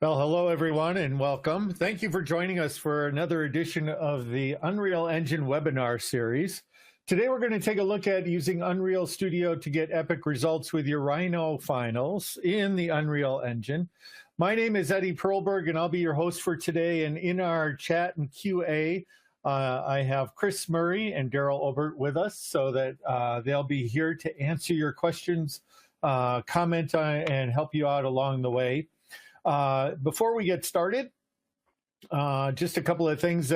Well, hello everyone and welcome. Thank you for joining us for another edition of the Unreal Engine webinar series. Today we're going to take a look at using Unreal Studio to get epic results with your Rhino finals in the Unreal Engine. My name is Eddie Perlberg and I'll be your host for today. And in our chat and QA, I have Chris Murray and Daryl Obert with us so that they'll be here to answer your questions, comment on, and help you out along the way. Before we get started, just a couple of things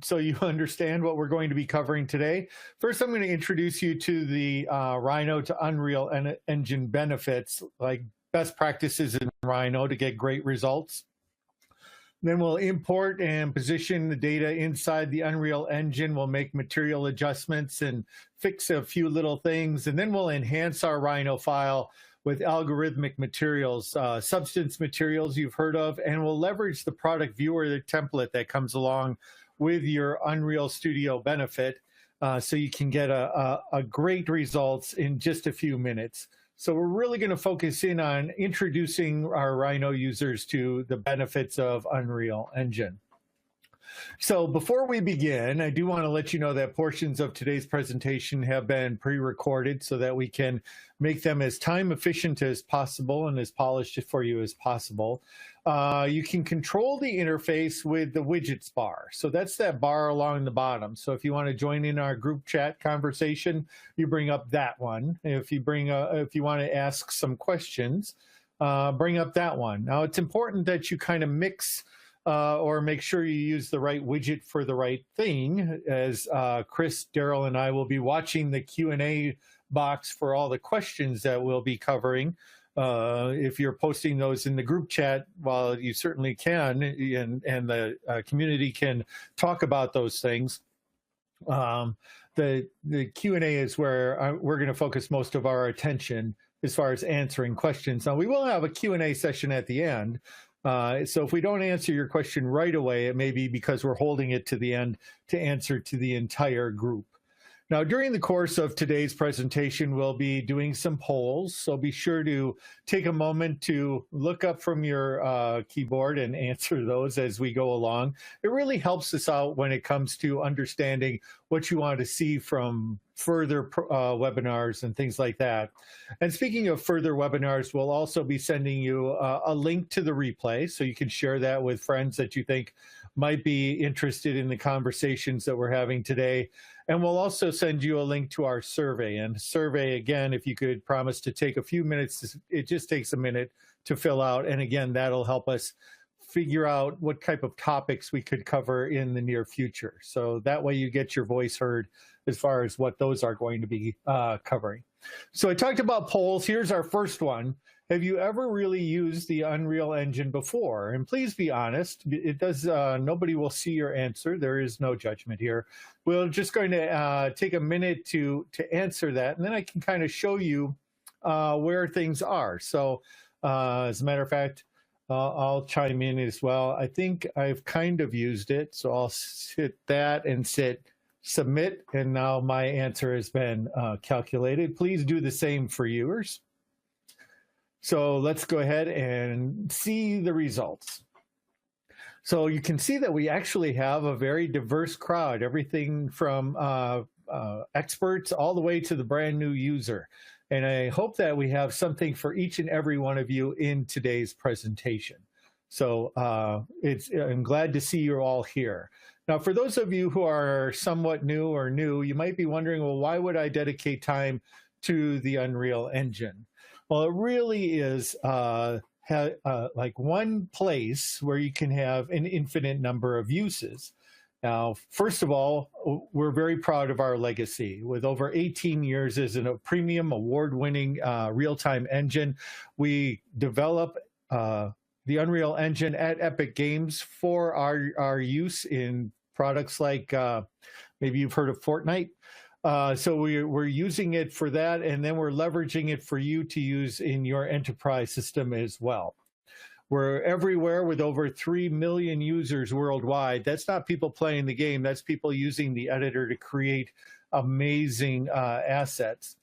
so you understand what we're going to be covering today. First, I'm going to introduce you to the Rhino to Unreal Engine benefits, like best practices in Rhino to get great results. Then we'll import and position the data inside the Unreal Engine. We'll make material adjustments and fix a few little things. And then we'll enhance our Rhino file with algorithmic materials, substance materials you've heard of, and we'll leverage the product viewer, the template that comes along with your Unreal Studio benefit so you can get a great results in just a few minutes. So we're really going to focus in on introducing our Rhino users to the benefits of Unreal Engine. So before we begin, I do want to let you know that portions of today's presentation have been pre-recorded so that we can make them as time efficient as possible and as polished for you as possible. You can control the interface with the widgets bar. So that's that bar along the bottom. So if you want to join in our group chat conversation, you bring up that one. If you want to ask some questions, bring up that one. Now it's important that you kind of mix or make sure you use the right widget for the right thing, as Chris, Daryl, and I will be watching the Q&A box for all the questions that we'll be covering. If you're posting those in the group chat, well, you certainly can, and the community can talk about those things. The Q&A is where we're going to focus most of our attention as far as answering questions. Now, we will have a Q&A session at the end. So if we don't answer your question right away, it may be because we're holding it to the end to answer to the entire group. Now, during the course of today's presentation, we'll be doing some polls. So be sure to take a moment to look up from your keyboard and answer those as we go along. It really helps us out when it comes to understanding what you want to see from further webinars and things like that. And speaking of further webinars, we'll also be sending you a link to the replay so you can share that with friends that you think might be interested in the conversations that we're having today. And we'll also send you a link to our survey. And survey, again, if you could promise to take a few minutes, it just takes a minute to fill out. And again, that'll help us figure out what type of topics we could cover in the near future. So that way you get your voice heard as far as what those are going to be covering. So I talked about polls. Here's our first one. Have you ever really used the Unreal Engine before? And please be honest. It does. Nobody will see your answer. There is no judgment here. We're just going to take a minute to answer that, and then I can kind of show you where things are. So as a matter of fact, I'll chime in as well. I think I've kind of used it, so I'll hit that and hit submit, and now my answer has been calculated. Please do the same for yours. So let's go ahead and see the results. So you can see that we actually have a very diverse crowd, everything from experts all the way to the brand new user. And I hope that we have something for each and every one of you in today's presentation. So I'm glad to see you all here. Now, for those of you who are somewhat new or new, you might be wondering, well, why would I dedicate time to the Unreal Engine? Well, it really is like one place where you can have an infinite number of uses. Now, first of all, we're very proud of our legacy. With over 18 years as a premium award-winning real-time engine, we develop the Unreal Engine at Epic Games for our use in products like maybe you've heard of Fortnite. So we're using it for that, and then we're leveraging it for you to use in your enterprise system as well. We're everywhere with over 3 million users worldwide. That's not people playing the game. That's people using the editor to create amazing assets.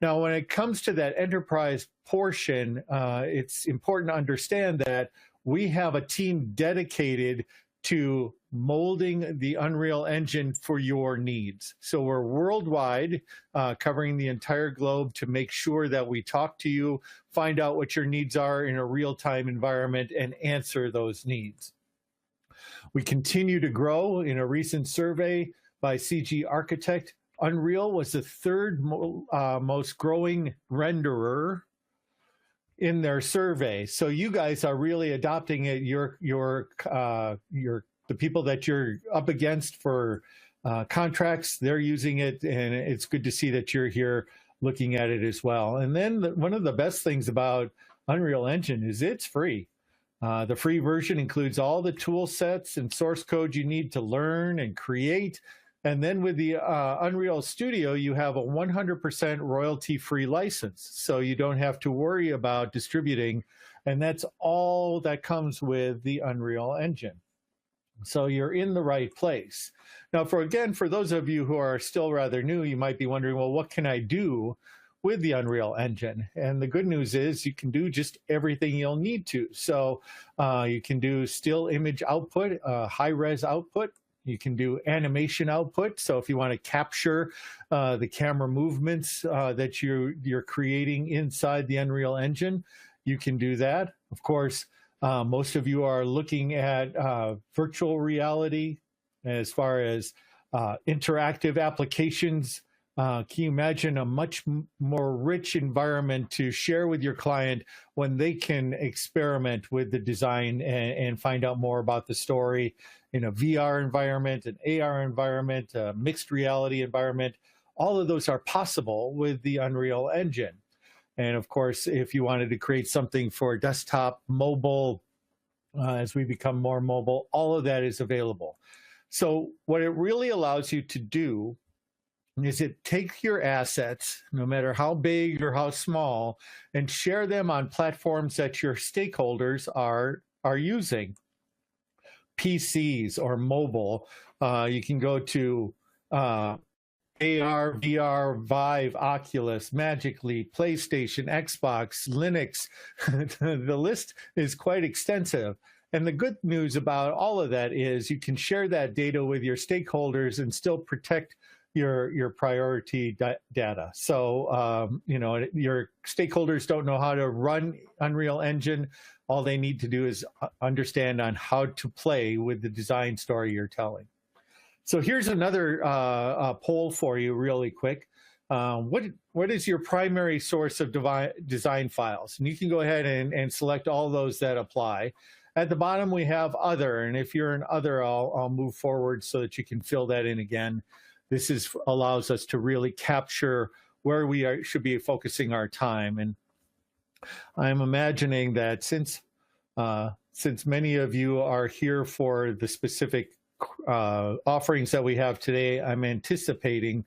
Now, when it comes to that enterprise portion, it's important to understand that we have a team dedicated to molding the Unreal Engine for your needs. So we're worldwide, covering the entire globe to make sure that we talk to you, find out what your needs are in a real-time environment, and answer those needs. We continue to grow. In a recent survey by CG Architect, Unreal was the third most growing renderer in their survey. So you guys are really adopting it. The people that you're up against for contracts, they're using it, and it's good to see that you're here looking at it as well. And then one of the best things about Unreal Engine is it's free. The free version includes all the tool sets and source code you need to learn and create. And then with the Unreal Studio, you have a 100% royalty-free license, so you don't have to worry about distributing. And that's all that comes with the Unreal Engine. So you're in the right place. Now, for those of you who are still rather new, you might be wondering, well, what can I do with the Unreal Engine? And the good news is you can do just everything you'll need to. So you can do still image output, high-res output. You can do animation output. So if you want to capture the camera movements that you're creating inside the Unreal Engine, you can do that. Of course, most of you are looking at virtual reality as far as interactive applications. Can you imagine a much more rich environment to share with your client when they can experiment with the design and find out more about the story in a VR environment, an AR environment, a mixed reality environment? All of those are possible with the Unreal Engine. And of course, if you wanted to create something for desktop, mobile, as we become more mobile, all of that is available. So what it really allows you to do is it take your assets, no matter how big or how small, and share them on platforms that your stakeholders are using. PCs or mobile, you can go to AR, VR, Vive, Oculus, Magic Leap, PlayStation, Xbox, Linux. The list is quite extensive. And the good news about all of that is you can share that data with your stakeholders and still protect your priority data. So, your stakeholders don't know how to run Unreal Engine. All they need to do is understand on how to play with the design story you're telling. So here's another poll for you really quick. What is your primary source of design files? And you can go ahead and select all those that apply. At the bottom, we have other. And if you're in other, I'll move forward so that you can fill that in again. This allows us to really capture where we should be focusing our time. And I'm imagining that since many of you are here for the specific offerings that we have today, I'm anticipating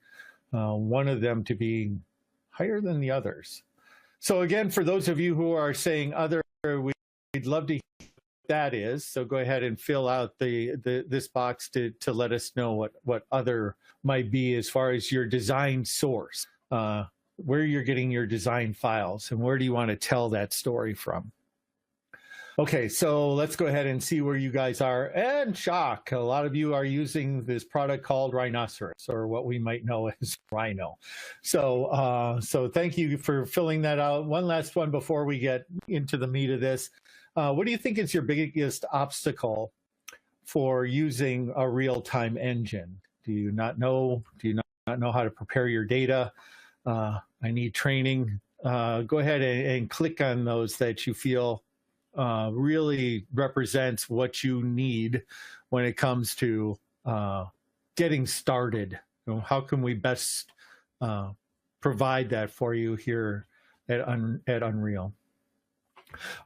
one of them to be higher than the others. So again, for those of you who are saying other, we'd love to hear what that is. So go ahead and fill out this box to let us know what other might be as far as your design source, where you're getting your design files, and where do you want to tell that story from. Okay, so let's go ahead and see where you guys are. And shock, a lot of you are using this product called Rhinoceros, or what we might know as Rhino. So thank you for filling that out. One last one before we get into the meat of this. What do you think is your biggest obstacle for using a real-time engine? Do you not know how to prepare your data? I need training. Go ahead and click on those that you feel really represents what you need when it comes to getting started. How can we best provide that for you here at Unreal?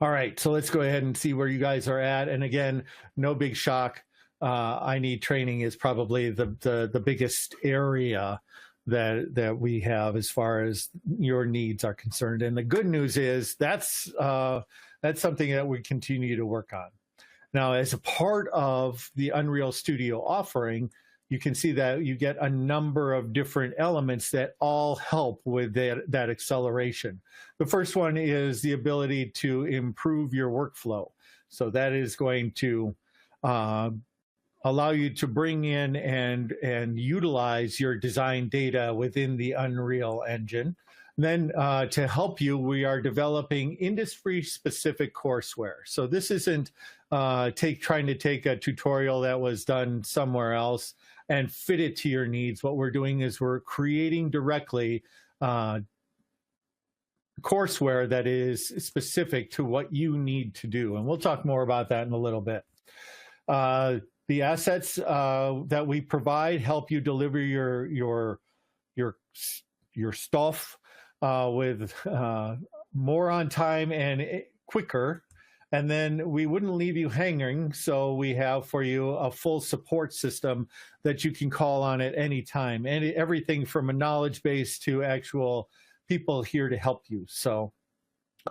All right, so let's go ahead and see where you guys are at. And again, no big shock. I need training is probably the biggest area that we have as far as your needs are concerned. And the good news is that's something that we continue to work on. Now, as a part of the Unreal Studio offering, you can see that you get a number of different elements that all help with that acceleration. The first one is the ability to improve your workflow. So that is going to allow you to bring in and utilize your design data within the Unreal Engine. Then to help you, we are developing industry-specific courseware. So this isn't trying to take a tutorial that was done somewhere else and fit it to your needs. What we're doing is we're creating directly courseware that is specific to what you need to do. And we'll talk more about that in a little bit. The assets that we provide help you deliver your stuff with more on time and quicker. And then we wouldn't leave you hanging, so we have for you a full support system that you can call on at any time, and everything from a knowledge base to actual people here to help you. So,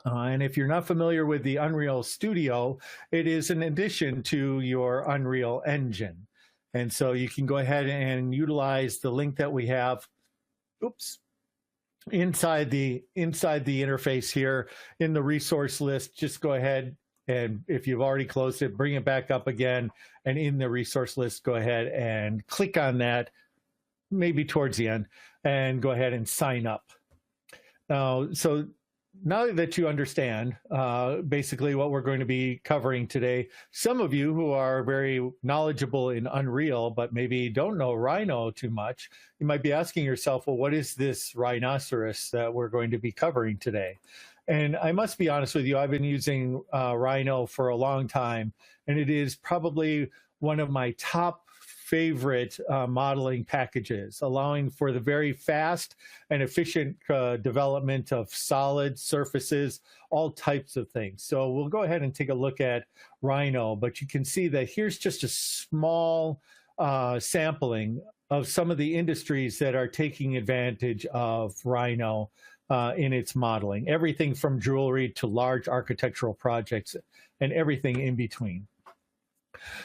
and if you're not familiar with the Unreal Studio, it is an addition to your Unreal Engine. And so you can go ahead and utilize the link that we have, inside the interface here in the resource list. Just go ahead, and if you've already closed it, bring it back up again, and in the resource list, go ahead and click on that, maybe towards the end, and go ahead and sign up. So now that you understand basically what we're going to be covering today, some of you who are very knowledgeable in Unreal but maybe don't know Rhino too much, you might be asking yourself, well, what is this rhinoceros that we're going to be covering today? And I must be honest with you, I've been using Rhino for a long time, and it is probably one of my top favorite modeling packages, allowing for the very fast and efficient development of solid surfaces, all types of things. So we'll go ahead and take a look at Rhino, but you can see that here's just a small sampling of some of the industries that are taking advantage of Rhino in its modeling, everything from jewelry to large architectural projects and everything in between.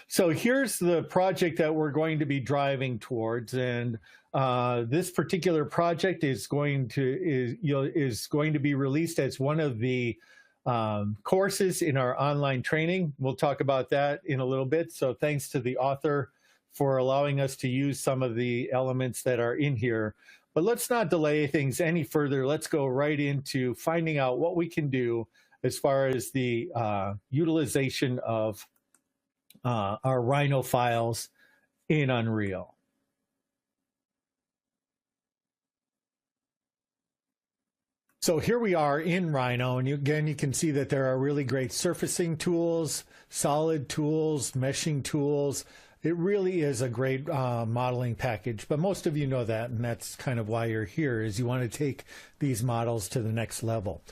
So here's the project that we're going to be driving towards, and this particular project is going to be released as one of the courses in our online training. We'll talk about that in a little bit. So thanks to the author for allowing us to use some of the elements that are in here. But let's not delay things any further. Let's go right into finding out what we can do as far as the utilization of our Rhino files in Unreal. So here we are in Rhino, and again, you can see that there are really great surfacing tools, solid tools, meshing tools. It really is a great modeling package, but most of you know that, and that's kind of why you're here, is you want to take these models to the next level.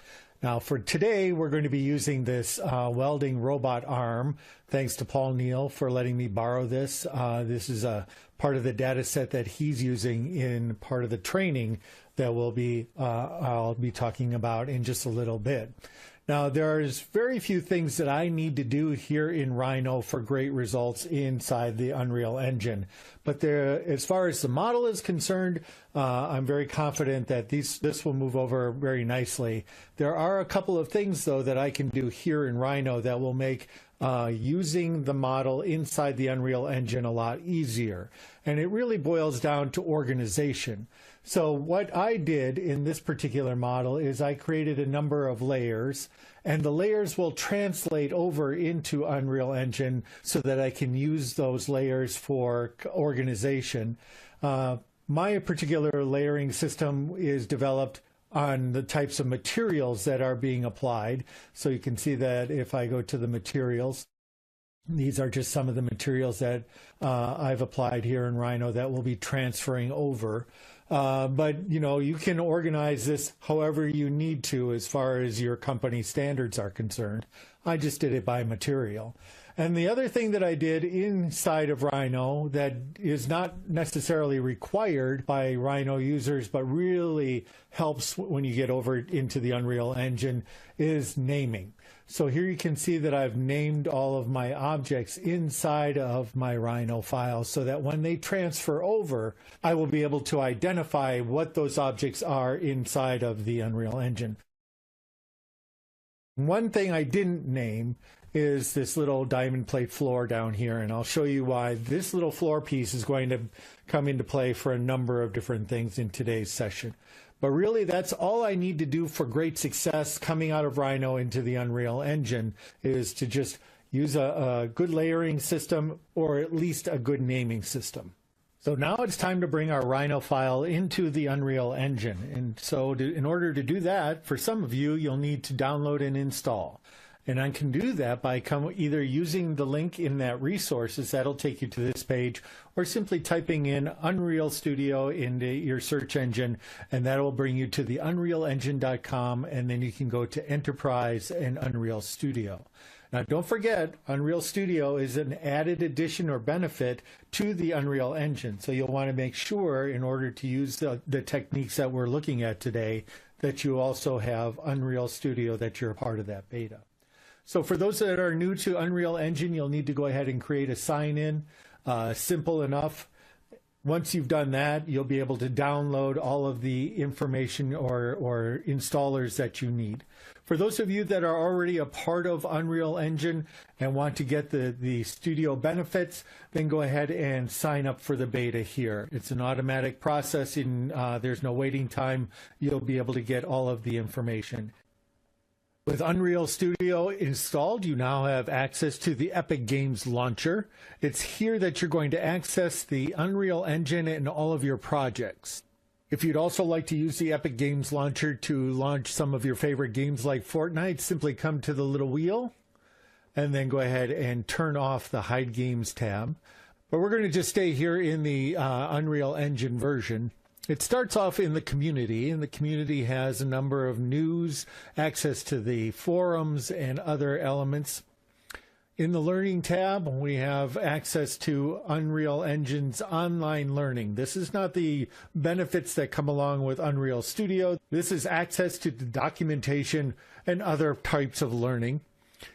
Now for today, we're going to be using this welding robot arm. Thanks to Paul Neal for letting me borrow this. This is a part of the data set that he's using in part of the training that I'll be talking about in just a little bit. Now, there's very few things that I need to do here in Rhino for great results inside the Unreal Engine. But as far as the model is concerned, I'm very confident that this will move over very nicely. There are a couple of things, though, that I can do here in Rhino that will make using the model inside the Unreal Engine a lot easier. And it really boils down to organization. So what I did in this particular model is I created a number of layers, and the layers will translate over into Unreal Engine so that I can use those layers for organization. My particular layering system is developed on the types of materials that are being applied. So you can see that if I go to the materials, these are just some of the materials that I've applied here in Rhino that will be transferring over. But you can organize this however you need to as far as your company standards are concerned. I just did it by material. And the other thing that I did inside of Rhino that is not necessarily required by Rhino users, but really helps when you get over into the Unreal Engine, is naming. So here you can see that I've named all of my objects inside of my Rhino files so that when they transfer over, I will be able to identify what those objects are inside of the Unreal Engine. One thing I didn't name is this little diamond plate floor down here, and I'll show you why this little floor piece is going to come into play for a number of different things in today's session. But really, that's all I need to do for great success coming out of Rhino into the Unreal Engine, is to just use a good layering system, or at least a good naming system. So now it's time to bring our Rhino file into the Unreal Engine. And so in order to do that, for some of you, you'll need to download and install. And I can do that by either using the link in that resources, that'll take you to this page, or simply typing in Unreal Studio into your search engine, and that will bring you to the unrealengine.com, and then you can go to Enterprise and Unreal Studio. Now, don't forget, Unreal Studio is an added addition or benefit to the Unreal Engine. So you'll want to make sure, in order to use the techniques that we're looking at today, that you also have Unreal Studio, that you're a part of that beta. So for those that are new to Unreal Engine, you'll need to go ahead and create a sign-in. Simple enough. Once you've done that, you'll be able to download all of the information or installers that you need. For those of you that are already a part of Unreal Engine and want to get the studio benefits, then go ahead and sign up for the beta here. It's an automatic process, and there's no waiting time. You'll be able to get all of the information. With Unreal Studio installed, you now have access to the Epic Games Launcher. It's here that you're going to access the Unreal Engine and all of your projects. If you'd also like to use the Epic Games Launcher to launch some of your favorite games like Fortnite, simply come to the little wheel and then go ahead and turn off the Hide Games tab. But we're going to just stay here in the Unreal Engine version. It starts off in the community, and the community has a number of news, access to the forums, and other elements. In the Learning tab, we have access to Unreal Engine's online learning. This is not the benefits that come along with Unreal Studio. This is access to the documentation and other types of learning.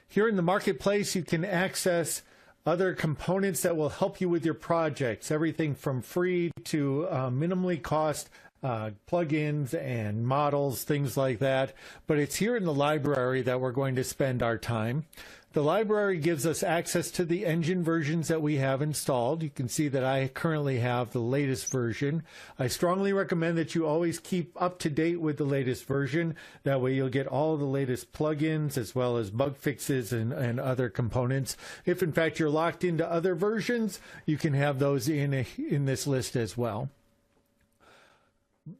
Here in the Marketplace, you can access other components that will help you with your projects, everything from free to minimally cost plugins and models, things like that. But it's here in the library that we're going to spend our time. The library gives us access to the engine versions that we have installed. You can see that I currently have the latest version. I strongly recommend that you always keep up to date with the latest version. That way you'll get all the latest plugins as well as bug fixes and other components. If in fact you're locked into other versions, you can have those in this list as well.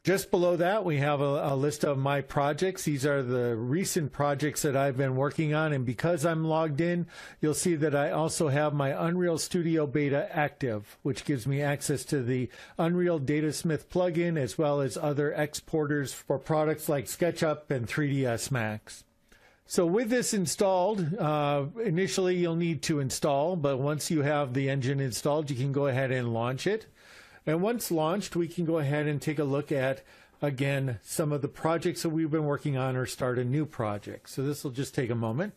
Just below that, we have a list of my projects. These are the recent projects that I've been working on, and because I'm logged in, you'll see that I also have my Unreal Studio beta active, which gives me access to the Unreal DataSmith plugin as well as other exporters for products like SketchUp and 3ds Max. So with this installed, initially you'll need to install, but once you have the engine installed, you can go ahead and launch it. And once launched, we can go ahead and take a look at, again, some of the projects that we've been working on or start a new project. So this will just take a moment.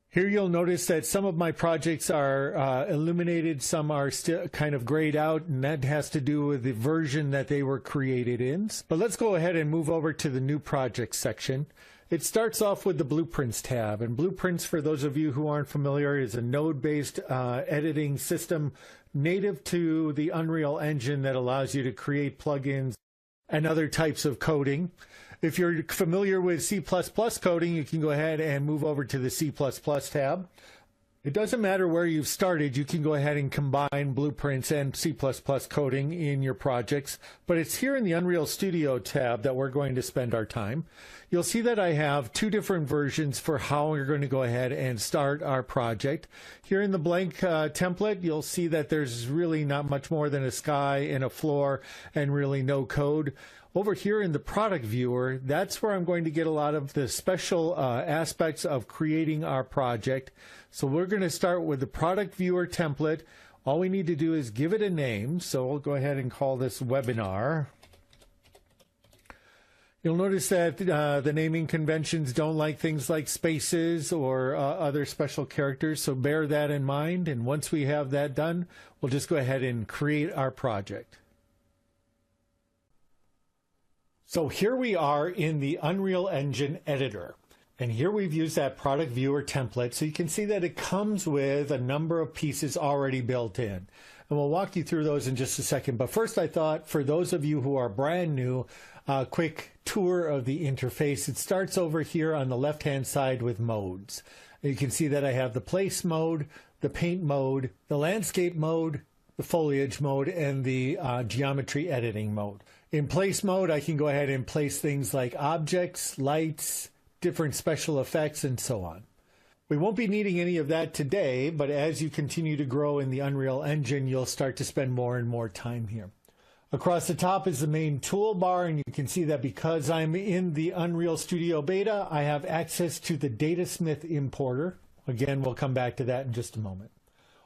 Here you'll notice that some of my projects are illuminated, some are still kind of grayed out, and that has to do with the version that they were created in. But let's go ahead and move over to the new projects section. It starts off with the Blueprints tab, and Blueprints, for those of you who aren't familiar, is a node-based editing system native to the Unreal Engine that allows you to create plugins and other types of coding. If you're familiar with C++ coding, you can go ahead and move over to the C++ tab. It doesn't matter where you've started, you can go ahead and combine Blueprints and C++ coding in your projects, but it's here in the Unreal Studio tab that we're going to spend our time. You'll see that I have two different versions for how we're going to go ahead and start our project. Here in the blank template, you'll see that there's really not much more than a sky and a floor and really no code. Over here in the product viewer, that's where I'm going to get a lot of the special aspects of creating our project. So we're going to start with the product viewer template. All we need to do is give it a name. So we'll go ahead and call this webinar. You'll notice that the naming conventions don't like things like spaces or other special characters, so bear that in mind. And once we have that done, we'll just go ahead and create our project. So here we are in the Unreal Engine editor. And here we've used that product viewer template, so you can see that it comes with a number of pieces already built in. And we'll walk you through those in just a second. But first, I thought for those of you who are brand new, a quick tour of the interface. It starts over here on the left-hand side with modes. You can see that I have the place mode, the paint mode, the landscape mode, the foliage mode, and the geometry editing mode. In place mode, I can go ahead and place things like objects, lights, different special effects, and so on. We won't be needing any of that today, but as you continue to grow in the Unreal Engine, you'll start to spend more and more time here. Across the top is the main toolbar, and you can see that because I'm in the Unreal Studio Beta, I have access to the DataSmith importer. Again, we'll come back to that in just a moment.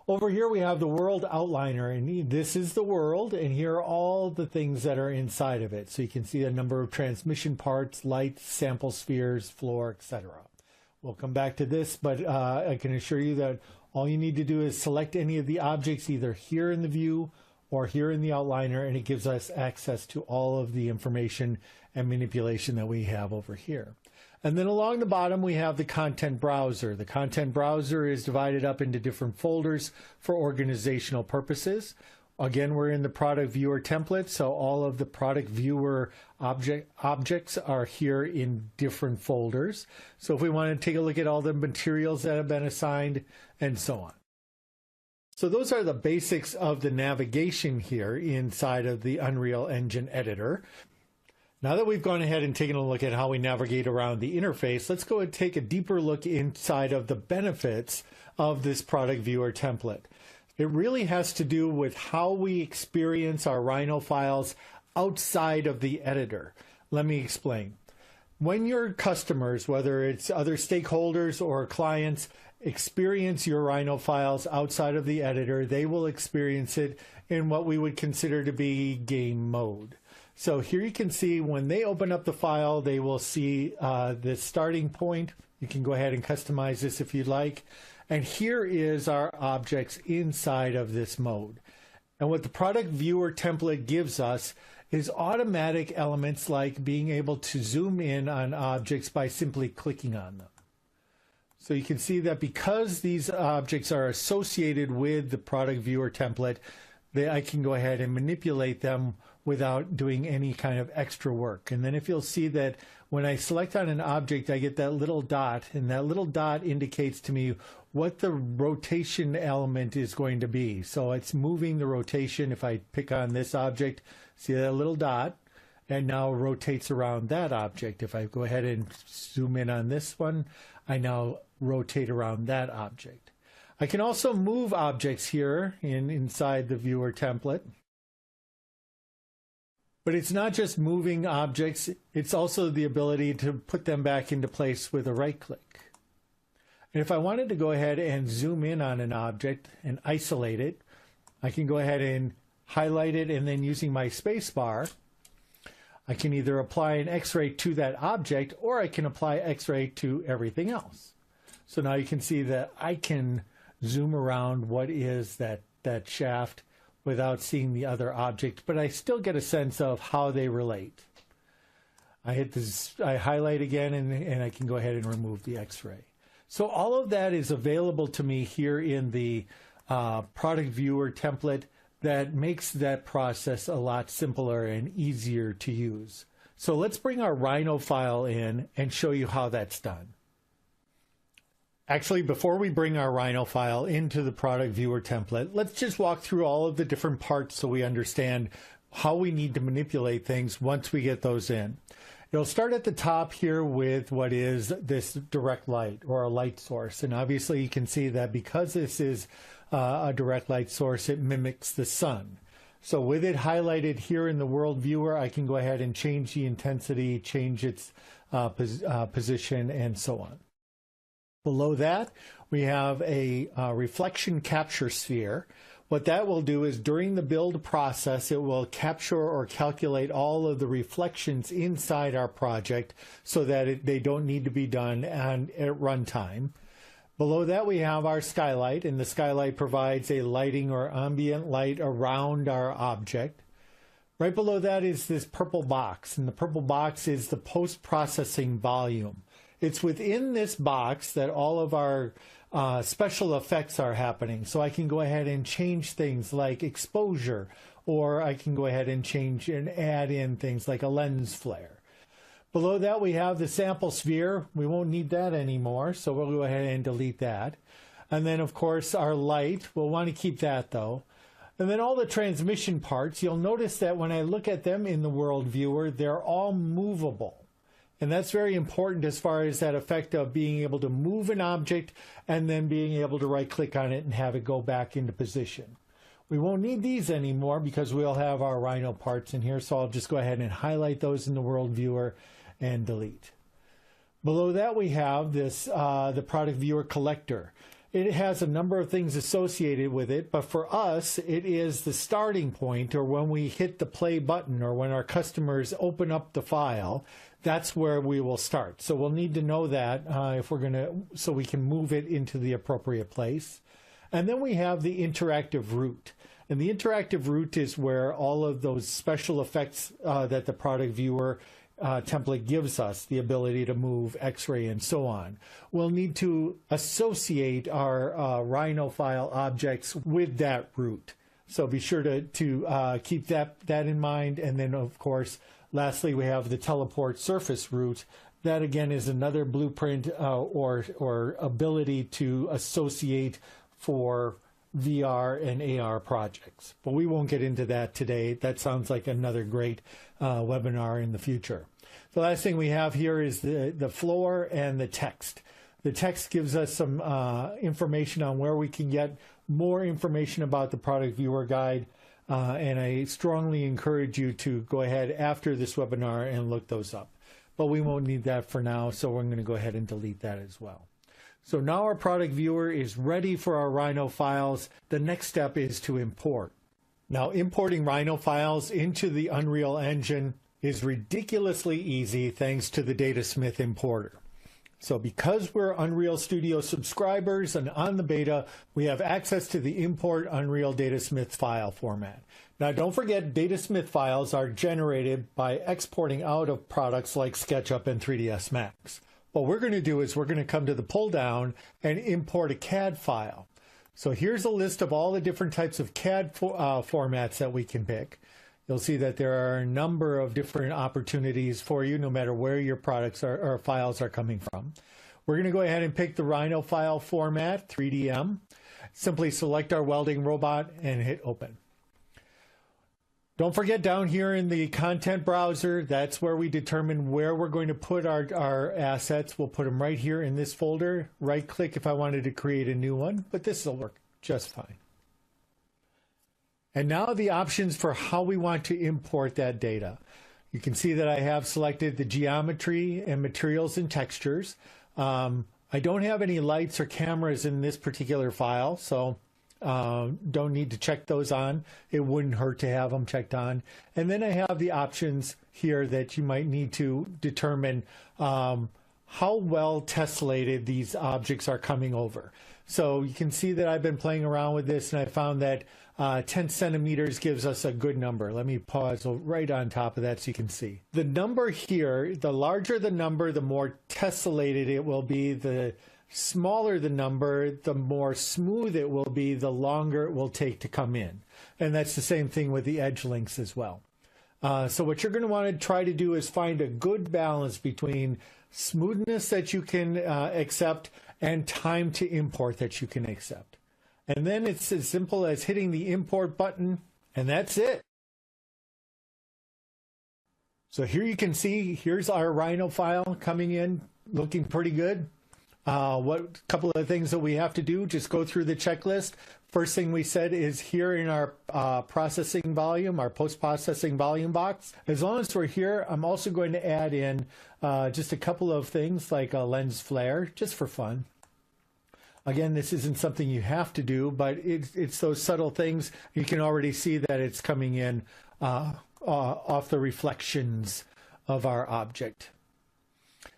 Over here we have the world outliner, and this is the world, and here are all the things that are inside of it. So you can see a number of transmission parts, lights, sample spheres, floor, etc. We'll come back to this, but I can assure you that all you need to do is select any of the objects either here in the view or here in the outliner, and it gives us access to all of the information and manipulation that we have over here. And then along the bottom, we have the content browser. The content browser is divided up into different folders for organizational purposes. Again, we're in the product viewer template, so all of the product viewer objects are here in different folders. So if we want to take a look at all the materials that have been assigned and so on. So those are the basics of the navigation here inside of the Unreal Engine editor. Now that we've gone ahead and taken a look at how we navigate around the interface, let's go and take a deeper look inside of the benefits of this product viewer template. It really has to do with how we experience our Rhino files outside of the editor. Let me explain. When your customers, whether it's other stakeholders or clients, experience your Rhino files outside of the editor, they will experience it in what we would consider to be game mode. So here you can see when they open up the file, they will see the starting point. You can go ahead and customize this if you'd like. And here is our objects inside of this mode. And what the product viewer template gives us is automatic elements like being able to zoom in on objects by simply clicking on them. So you can see that because these objects are associated with the product viewer template, I can go ahead and manipulate them without doing any kind of extra work. And then if you'll see that when I select on an object, I get that little dot, and that little dot indicates to me what the rotation element is going to be. So it's moving the rotation. If I pick on this object, see that little dot, and now rotates around that object. If I go ahead and zoom in on this one, I now rotate around that object. I can also move objects here inside the viewer template. But it's not just moving objects, it's also the ability to put them back into place with a right click. And if I wanted to go ahead and zoom in on an object and isolate it, I can go ahead and highlight it, and then using my space bar, I can either apply an X-ray to that object or I can apply X-ray to everything else. So now you can see that I can zoom around what is that shaft without seeing the other object, but I still get a sense of how they relate. I hit this, I highlight again, and I can go ahead and remove the X-ray. So all of that is available to me here in the product viewer template that makes that process a lot simpler and easier to use. So let's bring our Rhino file in and show you how that's done. Actually, before we bring our Rhino file into the product viewer template, let's just walk through all of the different parts so we understand how we need to manipulate things once we get those in. It'll start at the top here with what is this direct light or a light source. And obviously you can see that because this is a direct light source, it mimics the sun. So with it highlighted here in the world viewer, I can go ahead and change the intensity, change its position, and so on. Below that, we have a reflection capture sphere. What that will do is during the build process, it will capture or calculate all of the reflections inside our project so that they don't need to be done at runtime. Below that, we have our skylight, and the skylight provides a lighting or ambient light around our object. Right below that is this purple box, and the purple box is the post-processing volume. It's within this box that all of our special effects are happening. So I can go ahead and change things like exposure, or I can go ahead and change and add in things like a lens flare. Below that, we have the sample sphere. We won't need that anymore, so we'll go ahead and delete that. And then, of course, our light. We'll want to keep that, though. And then all the transmission parts, you'll notice that when I look at them in the world viewer, they're all movable. And that's very important as far as that effect of being able to move an object and then being able to right-click on it and have it go back into position. We won't need these anymore because we'll have our Rhino parts in here, so I'll just go ahead and highlight those in the world viewer and delete. Below that, we have this the product viewer collector. It has a number of things associated with it, but for us, it is the starting point, or when we hit the play button, or when our customers open up the file, that's where we will start. So we'll need to know that if we're going to, so we can move it into the appropriate place. And then we have the interactive root. And the interactive root is where all of those special effects that the product viewer template gives us, the ability to move, X-ray, and so on. We'll need to associate our Rhino file objects with that root. So be sure to keep that in mind. And then, of course, lastly, we have the teleport surface root. That, again, is another blueprint or ability to associate for VR and AR projects. But we won't get into that today. That sounds like another great webinar in the future. The last thing we have here is the floor and the text. The text gives us some information on where we can get more information about the product viewer guide. And I strongly encourage you to go ahead after this webinar and look those up. But we won't need that for now, so we're going to go ahead and delete that as well. So now our product viewer is ready for our Rhino files. The next step is to import. Now, importing Rhino files into the Unreal Engine is ridiculously easy thanks to the DataSmith importer. So because we're Unreal Studio subscribers and on the beta, we have access to the import Unreal DataSmith file format. Now, don't forget, DataSmith files are generated by exporting out of products like SketchUp and 3ds Max. What we're going to do is we're going to come to the pull down and import a CAD file. So here's a list of all the different types of CAD formats that we can pick. You'll see that there are a number of different opportunities for you, no matter where your products or files are coming from. We're going to go ahead and pick the Rhino file format, 3DM. Simply select our welding robot and hit open. Don't forget, down here in the content browser, that's where we determine where we're going to put our assets. We'll put them right here in this folder. Right click if I wanted to create a new one, but this will work just fine. And now the options for how we want to import that data. You can see that I have selected the geometry and materials and textures. I don't have any lights or cameras in this particular file, so don't need to check those on. It wouldn't hurt to have them checked on. And then I have the options here that you might need to determine how well tessellated these objects are coming over. So you can see that I've been playing around with this, and I found that 10 centimeters gives us a good number. Let me pause right on top of that so you can see. The number here, the larger the number, the more tessellated it will be. The smaller the number, the more smooth it will be, the longer it will take to come in. And that's the same thing with the edge links as well. So what you're going to want to try to do is find a good balance between smoothness that you can accept and time to import that you can accept. And then it's as simple as hitting the import button, and that's it. So here you can see, here's our Rhino file coming in, looking pretty good. What couple of things that we have to do, just go through the checklist. First thing we said is here in our processing volume, our post-processing volume box. As long as we're here, I'm also going to add in just a couple of things like a lens flare, just for fun. Again, this isn't something you have to do, but it's those subtle things. You can already see that it's coming in off the reflections of our object.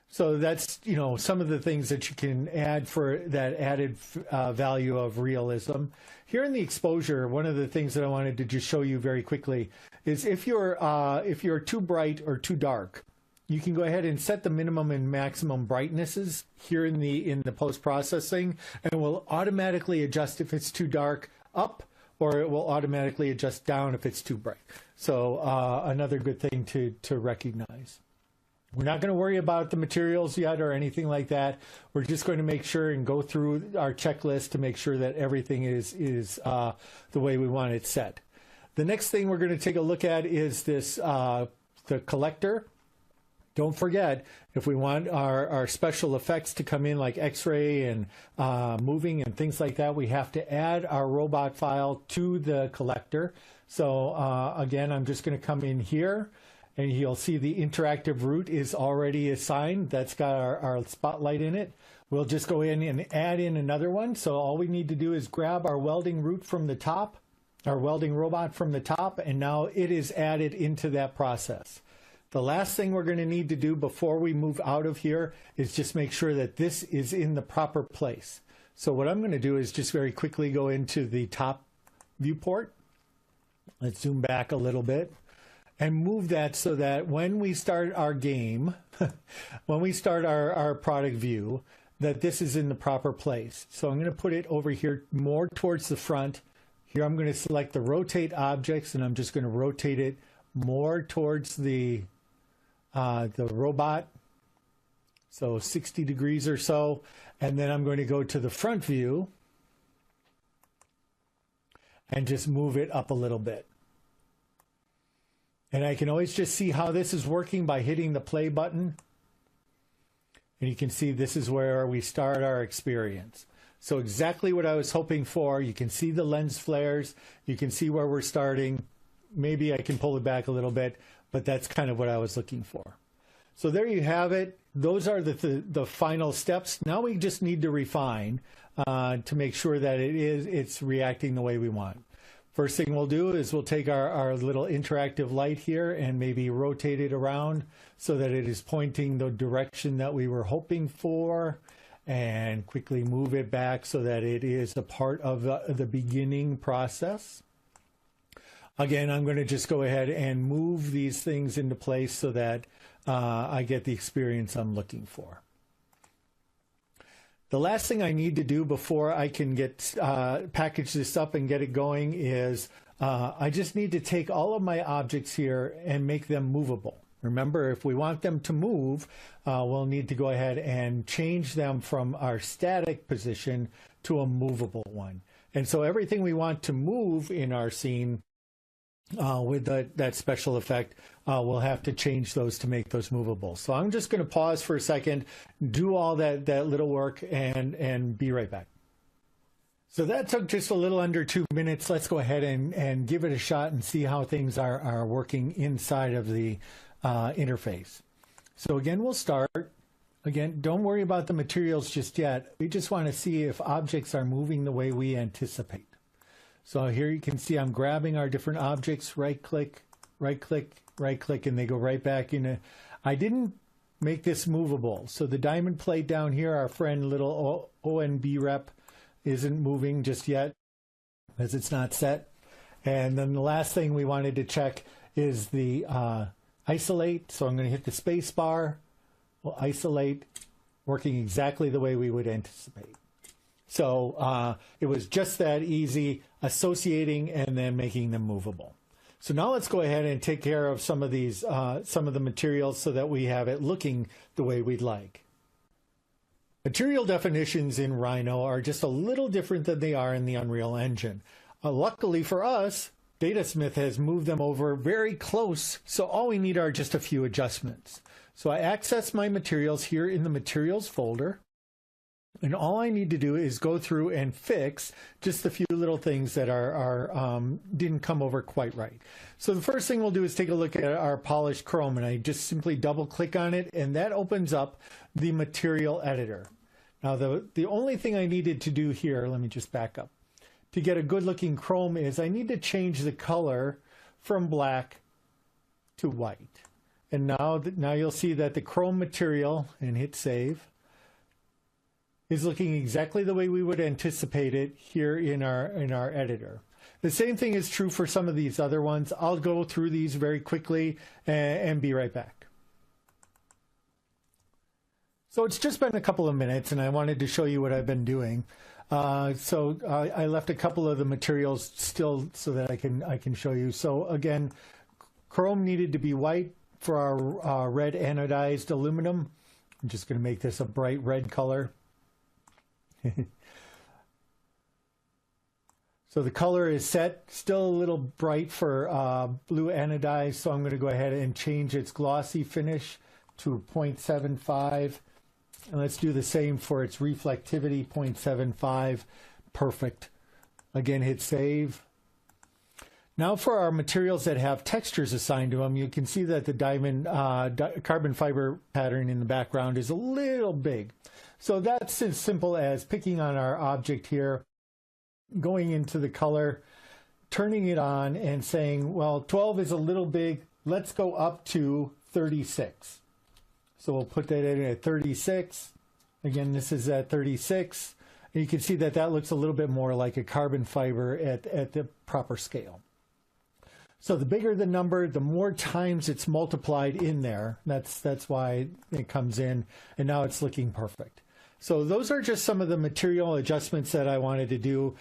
So that's, you know, some of the things that you can add for that added value of realism. Here in the exposure, one of the things that I wanted to just show you very quickly is if you're too bright or too dark, you can go ahead and set the minimum and maximum brightnesses here in the post-processing, and it will automatically adjust if it's too dark up, or it will automatically adjust down if it's too bright. So another good thing to recognize. We're not going to worry about the materials yet or anything like that. We're just going to make sure and go through our checklist to make sure that everything is the way we want it set. The next thing we're going to take a look at is this the collector. Don't forget, if we want our special effects to come in like X-ray and moving and things like that, we have to add our robot file to the collector. So again, I'm just going to come in here, and you'll see the interactive route is already assigned. That's got our spotlight in it. We'll just go in and add in another one. So all we need to do is grab our welding route from the top, our welding robot from the top, and now it is added into that process. The last thing we're going to need to do before we move out of here is just make sure that this is in the proper place. So what I'm going to do is just very quickly go into the top viewport. Let's zoom back a little bit and move that so that when we start our game, when we start our product view, that this is in the proper place. So I'm going to put it over here more towards the front. Here I'm going to select the rotate objects, and I'm just going to rotate it more towards the robot, so 60 degrees or so, and then I'm going to go to the front view and just move it up a little bit. And I can always just see how this is working by hitting the play button, and you can see this is where we start our experience. So exactly what I was hoping for. You can see the lens flares, you can see where we're starting. Maybe I can pull it back a little bit, but that's kind of what I was looking for. So there you have it. Those are the final steps. Now we just need to refine to make sure that it's reacting the way we want. First thing we'll do is we'll take our little interactive light here and maybe rotate it around so that it is pointing the direction that we were hoping for, and quickly move it back so that it is a part of the beginning process. Again, I'm going to just go ahead and move these things into place so that I get the experience I'm looking for. The last thing I need to do before I can get package this up and get it going is I just need to take all of my objects here and make them movable. Remember, if we want them to move, we'll need to go ahead and change them from our static position to a movable one. And so everything we want to move in our scene with that special effect, we'll have to change those to make those movable. So I'm just going to pause for a second, do all that little work, and be right back. So that took just a little under 2 minutes. Let's go ahead and give it a shot and see how things are working inside of the interface. So again, we'll start. Again, don't worry about the materials just yet. We just want to see if objects are moving the way we anticipate. So here you can see I'm grabbing our different objects, right click, right click, right click, and they go right back in. I didn't make this movable. So the diamond plate down here, our friend little ONB rep, isn't moving just yet as it's not set. And then the last thing we wanted to check is the isolate. So I'm going to hit the space bar. We'll isolate, working exactly the way we would anticipate. So it was just that easy, associating and then making them movable. So now let's go ahead and take care of some of these, some of the materials so that we have it looking the way we'd like. Material definitions in Rhino are just a little different than they are in the Unreal Engine. Luckily for us, DataSmith has moved them over very close, so all we need are just a few adjustments. So I access my materials here in the materials folder. And all I need to do is go through and fix just the few little things that didn't come over quite right. So the first thing we'll do is take a look at our polished chrome, and I just simply double click on it, and that opens up the material editor. Now the only thing I needed to do here, let me just back up, to get a good looking chrome is I need to change the color from black to white. And now you'll see that the chrome material, and hit save, is looking exactly the way we would anticipate it here in our editor. The same thing is true for some of these other ones. I'll go through these very quickly and be right back. So it's just been a couple of minutes and I wanted to show you what I've been doing. So I left a couple of the materials still so that I can show you. So again, chrome needed to be white for our red anodized aluminum. I'm just going to make this a bright red color. So the color is set, still a little bright for blue anodized, so I'm going to go ahead and change its glossy finish to 0.75. And let's do the same for its reflectivity, 0.75. Perfect. Again, hit save. Now for our materials that have textures assigned to them, you can see that the diamond carbon fiber pattern in the background is a little big. So that's as simple as picking on our object here, going into the color, turning it on and saying, well, 12 is a little big. Let's go up to 36. So we'll put that in at 36. Again, this is at 36. And you can see that that looks a little bit more like a carbon fiber at the proper scale. So the bigger the number, the more times it's multiplied in there. That's why it comes in. And now it's looking perfect. So those are just some of the material adjustments that I wanted to do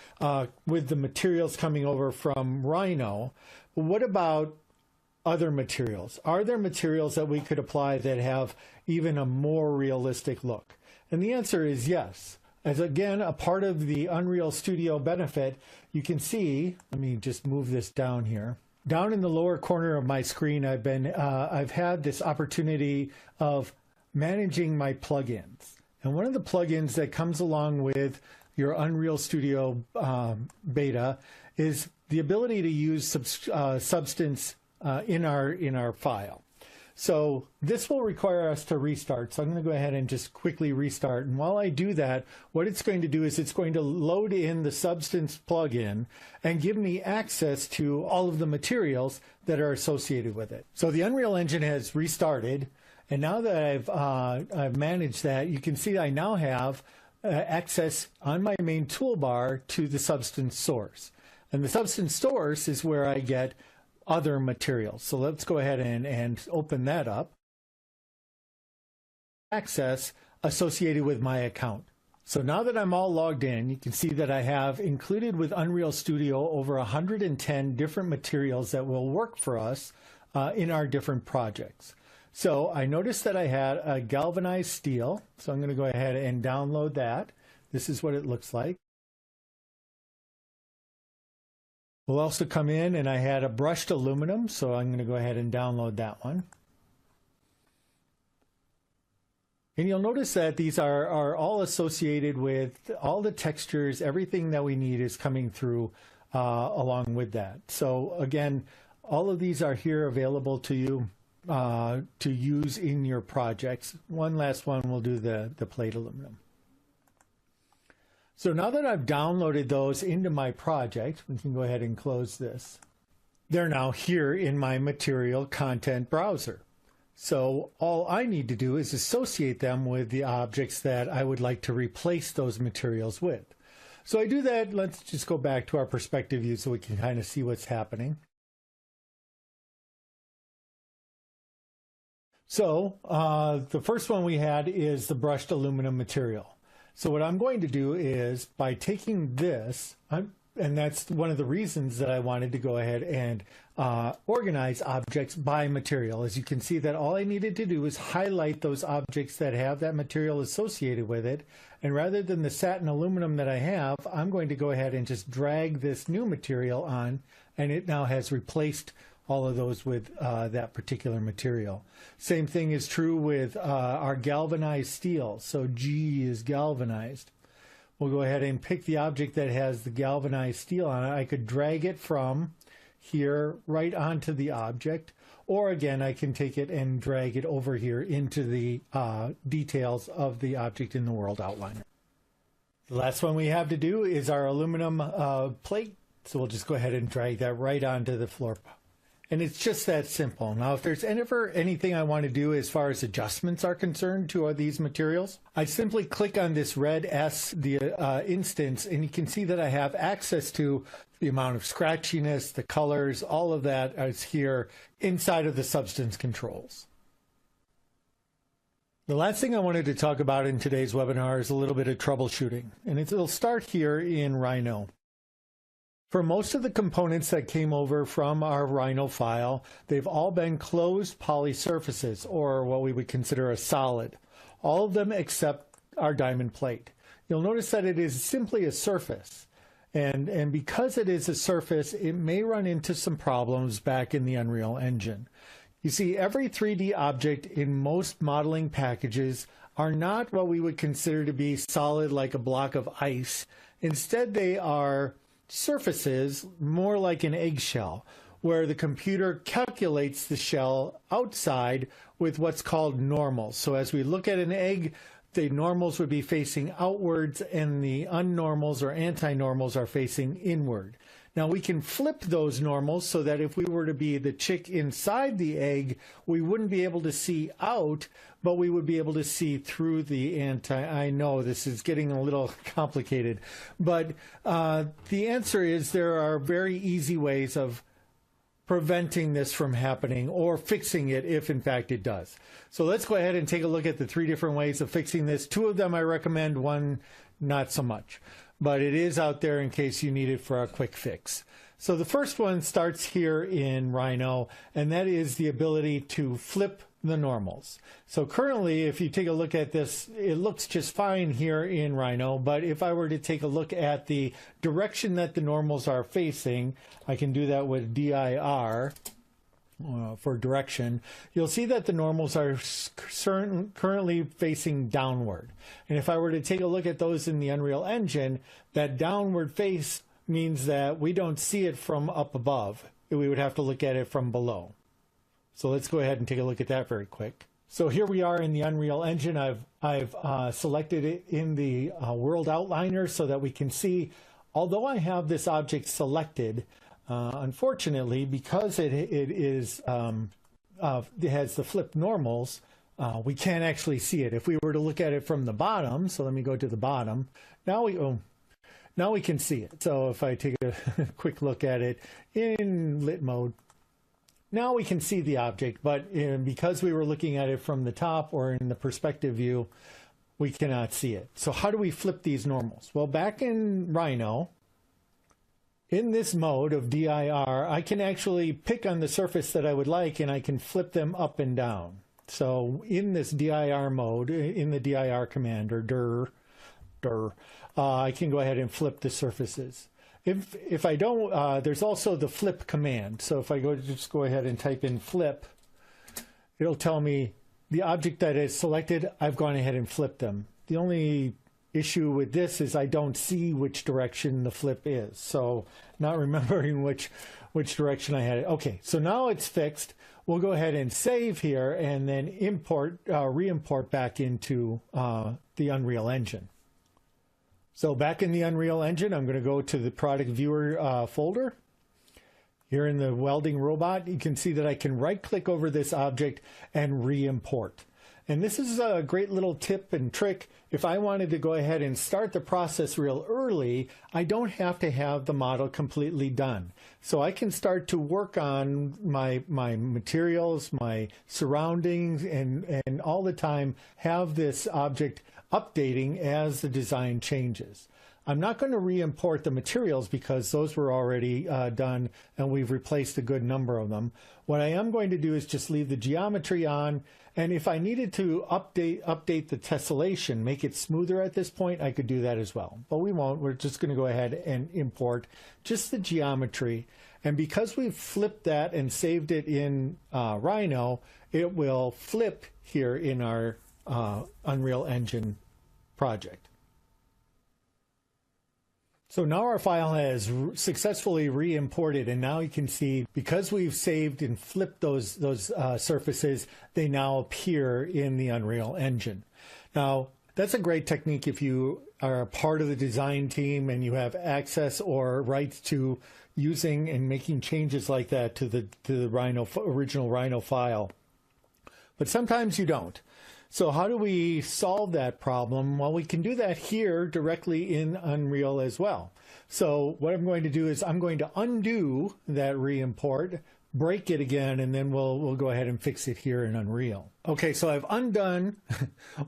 with the materials coming over from Rhino. What about other materials? Are there materials that we could apply that have even a more realistic look? And the answer is yes. As again, a part of the Unreal Studio benefit, you can see, let me just move this down here. Down in the lower corner of my screen, I've had this opportunity of managing my plugins. And one of the plugins that comes along with your Unreal Studio beta is the ability to use Substance in our file. So this will require us to restart. So I'm going to go ahead and just quickly restart. And while I do that, what it's going to do is it's going to load in the Substance plugin and give me access to all of the materials that are associated with it. So the Unreal Engine has restarted. And now that I've managed that, you can see I now have access on my main toolbar to the Substance source. And the Substance source is where I get other materials. So let's go ahead and open that up. Access associated with my account. So now that I'm all logged in, you can see that I have included with Unreal Studio over 110 different materials that will work for us in our different projects. So I noticed that I had a galvanized steel. So I'm going to go ahead and download that. This is what it looks like. We'll also come in and I had a brushed aluminum. So I'm going to go ahead and download that one. And you'll notice that these are all associated with all the textures. Everything that we need is coming through along with that. So again, all of these are here available to you to use in your projects. One last one, we'll do the plate aluminum. So now that I've downloaded those into my project, we can go ahead and close this. They're now here in my material content browser. So all I need to do is associate them with the objects that I would like to replace those materials with. So I do that. Let's just go back to our perspective view so we can kind of see what's happening. So the first one we had is the brushed aluminum material. So what I'm going to do is by taking this, and that's one of the reasons that I wanted to go ahead and organize objects by material. As you can see that all I needed to do is highlight those objects that have that material associated with it. And rather than the satin aluminum that I have, I'm going to go ahead and just drag this new material on, and it now has replaced all of those with that particular material. Same thing is true with our galvanized steel. So G is galvanized. We'll go ahead and pick the object that has the galvanized steel on it. I could drag it from here right onto the object, or again, I can take it and drag it over here into the details of the object in the world outliner. The last one we have to do is our aluminum plate. So we'll just go ahead and drag that right onto the floor. And it's just that simple. Now, if there's ever anything I want to do as far as adjustments are concerned to these materials, I simply click on this red S, the instance, and you can see that I have access to the amount of scratchiness, the colors, all of that is here inside of the Substance controls. The last thing I wanted to talk about in today's webinar is a little bit of troubleshooting, and it'll start here in Rhino. For most of the components that came over from our Rhino file, they've all been closed poly surfaces, or what we would consider a solid. All of them except our diamond plate. You'll notice that it is simply a surface. And because it is a surface, it may run into some problems back in the Unreal Engine. You see, every 3D object in most modeling packages are not what we would consider to be solid like a block of ice. Instead, they are surfaces more like an eggshell, where the computer calculates the shell outside with what's called normals. So as we look at an egg, the normals would be facing outwards and the unnormals or anti-normals are facing inward. Now we can flip those normals so that if we were to be the chick inside the egg, we wouldn't be able to see out, but we would be able to see through the I know this is getting a little complicated, but the answer is there are very easy ways of preventing this from happening or fixing it if in fact it does. So let's go ahead and take a look at the 3 different ways of fixing this. 2 of them I recommend, 1 not so much. But it is out there in case you need it for a quick fix. So the first one starts here in Rhino, and that is the ability to flip the normals. So currently, if you take a look at this, it looks just fine here in Rhino, but if I were to take a look at the direction that the normals are facing, I can do that with dir for direction. You'll see that the normals are currently facing downward. And if I were to take a look at those in the Unreal Engine, that downward face means that we don't see it from up above. We would have to look at it from below. So let's go ahead and take a look at that very quick. So here we are in the Unreal Engine. I've selected it in the world outliner so that we can see, although I have this object selected, unfortunately, because it has the flip normals, we can't actually see it. If we were to look at it from the bottom, so let me go to the bottom, now we can see it. So if I take a quick look at it in lit mode, now we can see the object, but because we were looking at it from the top or in the perspective view, we cannot see it. So how do we flip these normals? Well, back in Rhino, in this mode of dir, I can actually pick on the surface that I would like and I can flip them up and down. So in this dir mode, in the dir command, or dir, I can go ahead and flip the surfaces. If I don't, there's also the flip command. So if I just go ahead and type in flip, it'll tell me the object that is selected, I've gone ahead and flipped them. The only issue with this is I don't see which direction the flip is. So not remembering which direction I had it. Okay, so now it's fixed. We'll go ahead and save here and then re-import back into the Unreal Engine. So back in the Unreal Engine, I'm going to go to the product viewer folder. Here in the welding robot, you can see that I can right-click over this object and re-import. And this is a great little tip and trick. If I wanted to go ahead and start the process real early, I don't have to have the model completely done. So I can start to work on my materials, my surroundings, and all the time have this object updating as the design changes. I'm not going to re-import the materials because those were already done and we've replaced a good number of them. What I am going to do is just leave the geometry on, and if I needed to update the tessellation, make it smoother at this point, I could do that as well. But we won't. We're just going to go ahead and import just the geometry. And because we've flipped that and saved it in Rhino, it will flip here in our Unreal Engine project. So now our file has successfully re-imported, and now you can see because we've saved and flipped those surfaces, they now appear in the Unreal Engine. Now that's a great technique if you are a part of the design team and you have access or rights to using and making changes like that to the Rhino original Rhino file. But sometimes you don't. So how do we solve that problem? Well, we can do that here directly in Unreal as well. So what I'm going to do is I'm going to undo that re-import, break it again, and then we'll go ahead and fix it here in Unreal. Okay, so I've undone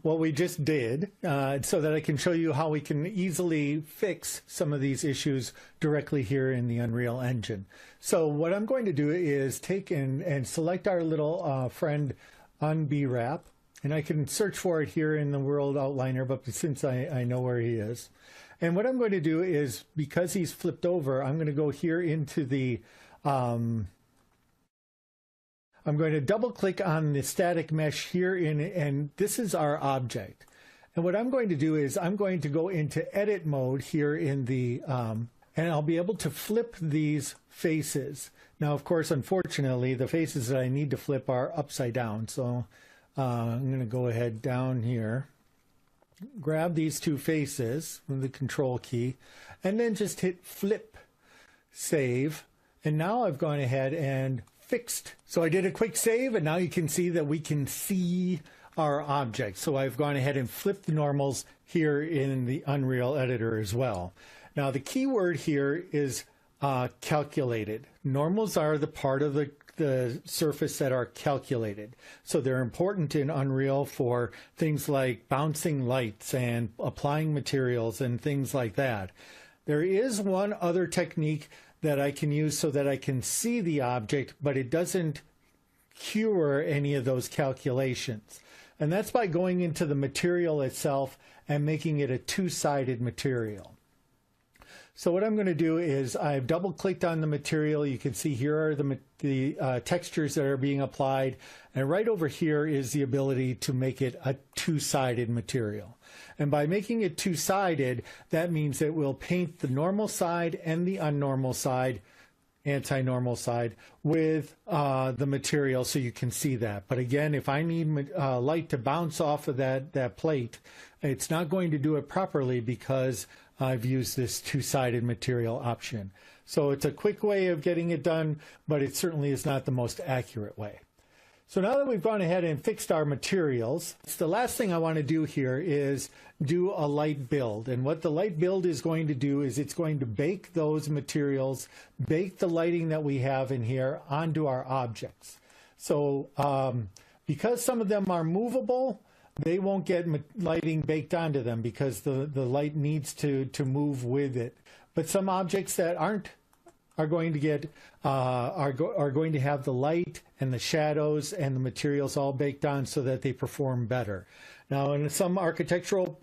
what we just did so that I can show you how we can easily fix some of these issues directly here in the Unreal Engine. So what I'm going to do is take and select our little friend unBWrap, and I can search for it here in the World Outliner, but since I know where he is. And what I'm going to do is, because he's flipped over, I'm going to go here into the I'm going to double click on the static mesh here and this is our object. And what I'm going to do is I'm going to go into edit mode here in the, and I'll be able to flip these faces. Now, of course, unfortunately, the faces that I need to flip are upside down. So I'm going to go ahead down here, grab these two faces with the control key, and then just hit flip, save. And now I've gone ahead and fixed. So I did a quick save, and now you can see that we can see our object. So I've gone ahead and flipped the normals here in the Unreal Editor as well. Now the key word here is calculated. Normals are the part of the surface that are calculated. So they're important in Unreal for things like bouncing lights and applying materials and things like that. There is one other technique that I can use so that I can see the object, but it doesn't cure any of those calculations. And that's by going into the material itself and making it a two-sided material. So what I'm going to do is I've double clicked on the material. You can see here are the textures that are being applied. And right over here is the ability to make it a two-sided material. And by making it two-sided, that means that we'll paint the normal side and the unnormal side, anti-normal side, with the material so you can see that. But again, if I need light to bounce off of that plate, it's not going to do it properly because I've used this two-sided material option. So it's a quick way of getting it done, but it certainly is not the most accurate way. So now that we've gone ahead and fixed our materials, the last thing I want to do here is do a light build. And what the light build is going to do is it's going to bake those materials, bake the lighting that we have in here onto our objects. So because some of them are movable, they won't get lighting baked onto them because the light needs to move with it. But some objects that aren't are going to get are going to have the light and the shadows and the materials all baked on so that they perform better. Now, in some architectural,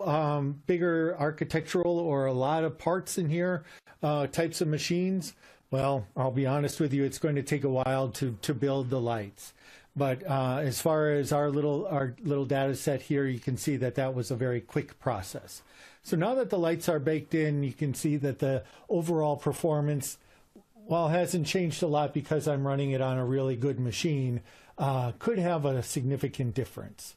bigger architectural or a lot of parts in here, types of machines, well, I'll be honest with you, it's going to take a while to build the lights. But as far as our little data set here, you can see that that was a very quick process. So now that the lights are baked in, you can see that the overall performance, while it hasn't changed a lot because I'm running it on a really good machine, could have a significant difference.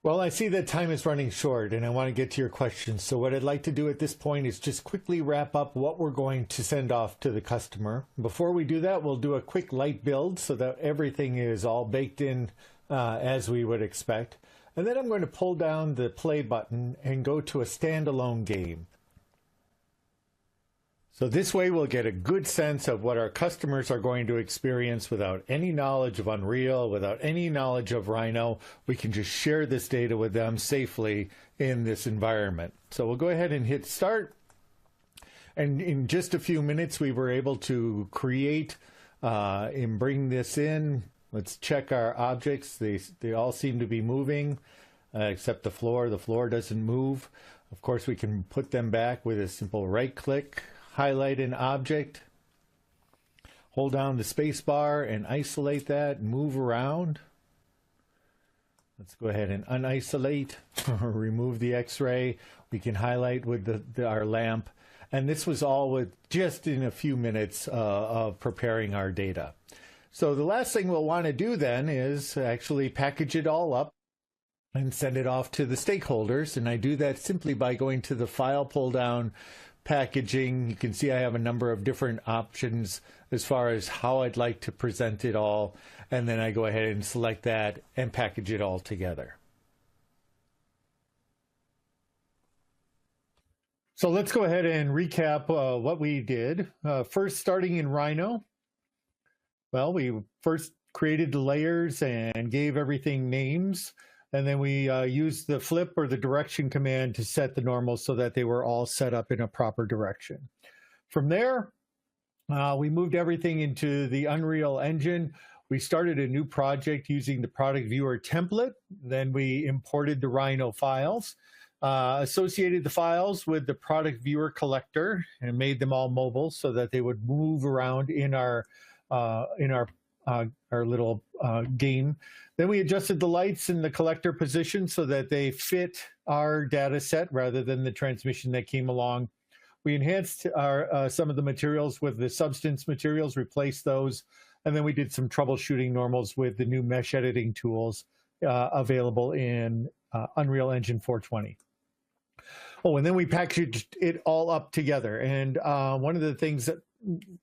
Well, I see that time is running short and I want to get to your questions. So what I'd like to do at this point is just quickly wrap up what we're going to send off to the customer. Before we do that, we'll do a quick light build so that everything is all baked in as we would expect. And then I'm going to pull down the play button and go to a standalone game. So this way we'll get a good sense of what our customers are going to experience without any knowledge of Unreal, without any knowledge of Rhino. We can just share this data with them safely in this environment. So we'll go ahead and hit start. And in just a few minutes, we were able to create and bring this in. Let's check our objects. They all seem to be moving, except the floor. The floor doesn't move. Of course, we can put them back with a simple right click. Highlight an object, hold down the space bar and isolate that, move around. Let's go ahead and unisolate or remove the X-ray. We can highlight with our lamp. And this was all with just in a few minutes of preparing our data. So the last thing we'll want to do then is actually package it all up and send it off to the stakeholders. And I do that simply by going to the File pull down, Packaging. You can see I have a number of different options as far as how I'd like to present it all, and then I go ahead and select that and package it all together. So let's go ahead and recap what we did. First, starting in Rhino, Well, we first created the layers and gave everything names. And then we used the flip or the direction command to set the normals so that they were all set up in a proper direction. From there, we moved everything into the Unreal Engine. We started a new project using the product viewer template. Then we imported the Rhino files, associated the files with the product viewer collector, and made them all mobile so that they would move around in our little game. Then we adjusted the lights in the collector position so that they fit our data set rather than the transmission that came along. We enhanced our some of the materials with the substance materials, replaced those, and then we did some troubleshooting normals with the new mesh editing tools available in Unreal Engine 420. Oh, and then we packaged it all up together. And one of the things that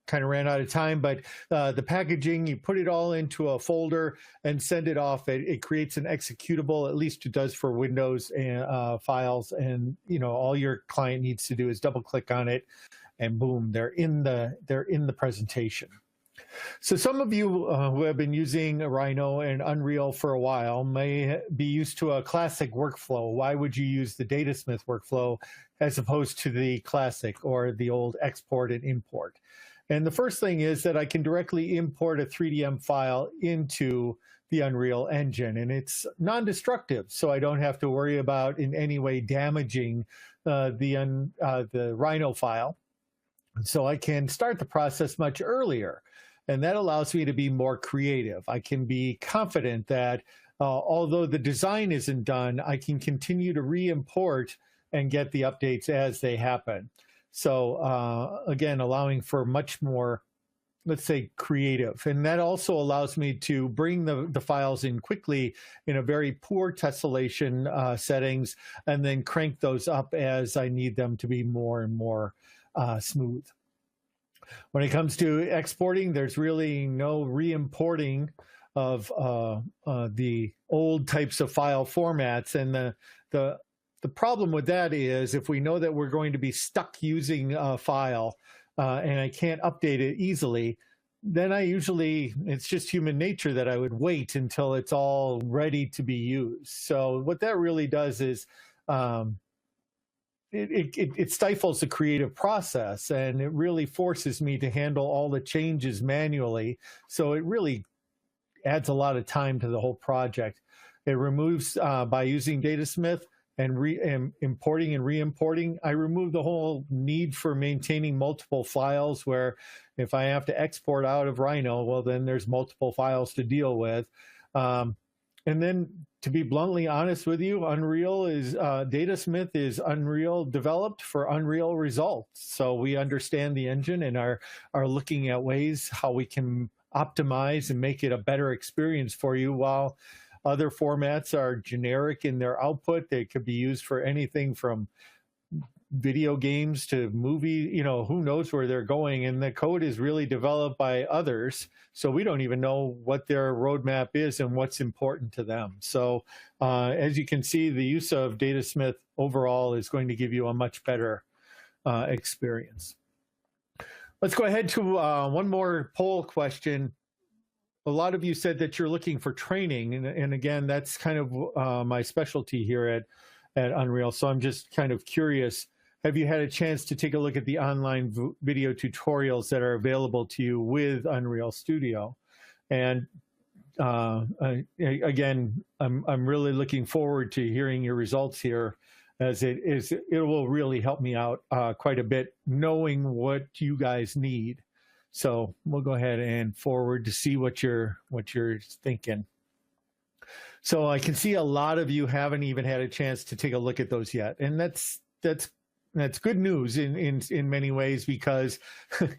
kind of ran out of time, but the packaging, you put it all into a folder and send it off. It creates an executable, at least it does for Windows and files. And all your client needs to do is double click on it, and boom, they're in the presentation. So some of you who have been using Rhino and Unreal for a while may be used to a classic workflow. Why would you use the DataSmith workflow as opposed to the classic or the old export and import? And the first thing is that I can directly import a 3DM file into the Unreal Engine, and it's non-destructive, so I don't have to worry about in any way damaging the Rhino file. So I can start the process much earlier. And that allows me to be more creative. I can be confident that although the design isn't done, I can continue to re-import and get the updates as they happen. So again, allowing for much more, let's say, creative. And that also allows me to bring the files in quickly in a very poor tessellation settings, and then crank those up as I need them to be more and more smooth. When it comes to exporting, there's really no re-importing of the old types of file formats. And the problem with that is if we know that we're going to be stuck using a file and I can't update it easily, then it's just human nature that I would wait until it's all ready to be used. So what that really does is it stifles the creative process, and it really forces me to handle all the changes manually. So it really adds a lot of time to the whole project. It removes, by using DataSmith and importing and re-importing, I remove the whole need for maintaining multiple files, where if I have to export out of Rhino, well, then there's multiple files to deal with. And then, to be bluntly honest with you, DataSmith is Unreal developed for Unreal results. So we understand the engine and are looking at ways how we can optimize and make it a better experience for you, while other formats are generic in their output. They could be used for anything from video games to movie, who knows where they're going. And the code is really developed by others, so we don't even know what their roadmap is and what's important to them. So as you can see, the use of DataSmith overall is going to give you a much better experience. Let's go ahead to one more poll question. A lot of you said that you're looking for training, and again, that's kind of my specialty here at Unreal. So I'm just kind of curious, have you had a chance to take a look at the online video tutorials that are available to you with Unreal Studio? And again, I'm really looking forward to hearing your results here, as it will really help me out quite a bit, knowing what you guys need. So we'll go ahead and forward to see what you're thinking. So I can see a lot of you haven't even had a chance to take a look at those yet, and that's good news in many ways, because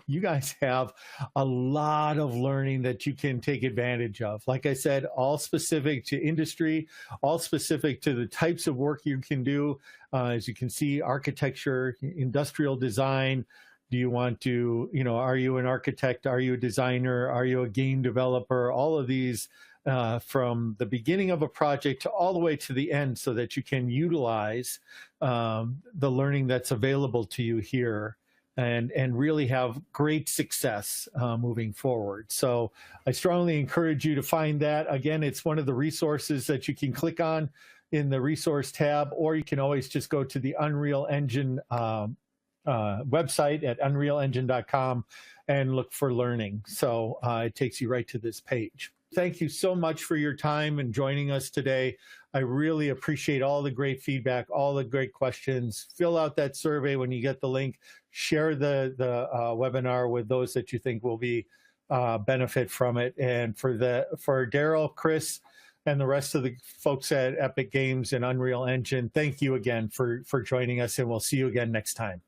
you guys have a lot of learning that you can take advantage of. Like I said, all specific to industry, all specific to the types of work you can do. As you can see, architecture, industrial design. Do you want to, are you an architect? Are you a designer? Are you a game developer? All of these from the beginning of a project to all the way to the end, so that you can utilize the learning that's available to you here and really have great success moving forward. So I strongly encourage you to find that. Again, it's one of the resources that you can click on in the resource tab, or you can always just go to the Unreal Engine website at unrealengine.com and look for learning. So it takes you right to this page. Thank you so much for your time and joining us today. I really appreciate all the great feedback, all the great questions. Fill out that survey when you get the link. Share the webinar with those that you think will be benefit from it. And for Daryl, Chris, and the rest of the folks at Epic Games and Unreal Engine, thank you again for joining us, and we'll see you again next time.